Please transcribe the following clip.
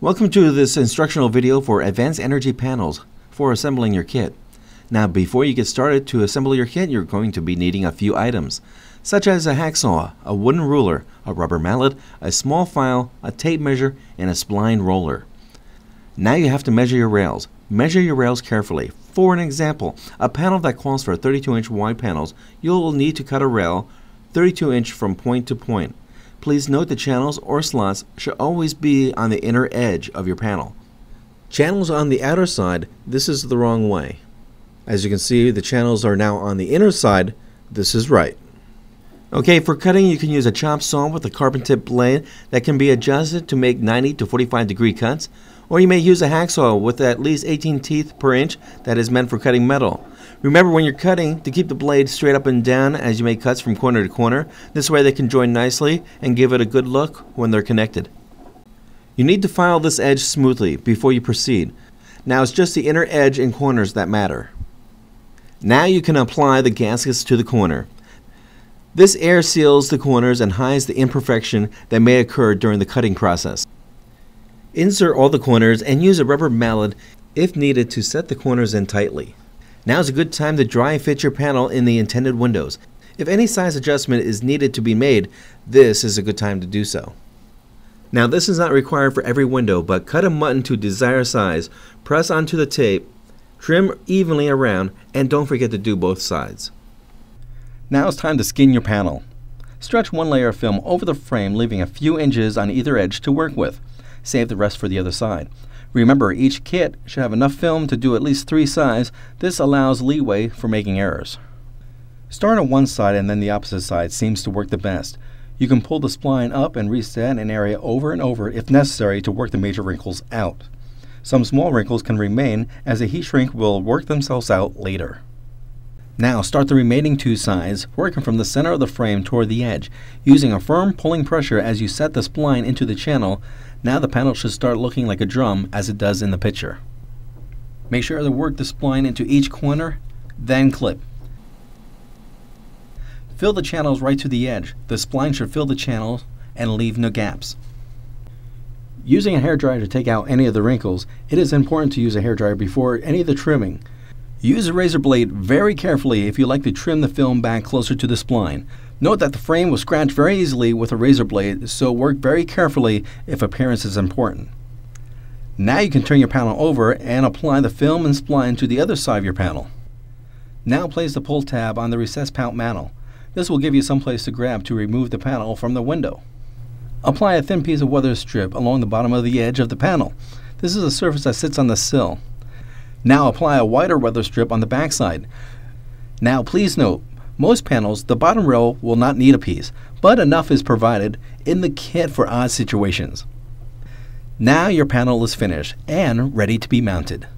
Welcome to this instructional video for advanced energy panels for assembling your kit. Now before you get started to assemble your kit, you're going to be needing a few items, such as a hacksaw, a wooden ruler, a rubber mallet, a small file, a tape measure, and a spline roller. Now you have to measure your rails. Measure your rails carefully. For an example, a panel that calls for 32-inch wide panels, you'll need to cut a rail 32-inch from point to point. Please note the channels or slots should always be on the inner edge of your panel. Channels on the outer side, this is the wrong way. As you can see, the channels are now on the inner side. This is right. Okay, for cutting you can use a chop saw with a carbon tip blade that can be adjusted to make 90 to 45 degree cuts, or you may use a hacksaw with at least 18 teeth per inch that is meant for cutting metal. Remember when you're cutting to keep the blade straight up and down as you make cuts from corner to corner. This way they can join nicely and give it a good look when they're connected. You need to file this edge smoothly before you proceed. Now it's just the inner edge and corners that matter. Now you can apply the gaskets to the corner. This air seals the corners and hides the imperfection that may occur during the cutting process. Insert all the corners and use a rubber mallet if needed to set the corners in tightly. Now is a good time to dry fit your panel in the intended windows. If any size adjustment is needed to be made, this is a good time to do so. Now this is not required for every window, but cut a mutton to desired size, press onto the tape, trim evenly around, and don't forget to do both sides. Now it's time to skin your panel. Stretch one layer of film over the frame, leaving a few inches on either edge to work with. Save the rest for the other side. Remember, each kit should have enough film to do at least 3 sides. This allows leeway for making errors. Start on one side and then the opposite side seems to work the best. You can pull the spline up and reset an area over and over if necessary to work the major wrinkles out. Some small wrinkles can remain as the heat shrink will work themselves out later. Now start the remaining 2 sides, working from the center of the frame toward the edge, using a firm pulling pressure as you set the spline into the channel. Now the panel should start looking like a drum as it does in the picture. Make sure to work the spline into each corner, then clip. Fill the channels right to the edge. The spline should fill the channels and leave no gaps. Using a hairdryer to take out any of the wrinkles, it is important to use a hairdryer before any of the trimming. Use a razor blade very carefully if you like to trim the film back closer to the spline. Note that the frame will scratch very easily with a razor blade, so work very carefully if appearance is important. Now you can turn your panel over and apply the film and spline to the other side of your panel. Now place the pull tab on the recessed mount panel. This will give you some place to grab to remove the panel from the window. Apply a thin piece of weather strip along the bottom of the edge of the panel. This is a surface that sits on the sill. Now apply a wider weather strip on the back side. Now please note, most panels, the bottom rail will not need a piece, but enough is provided in the kit for odd situations. Now your panel is finished and ready to be mounted.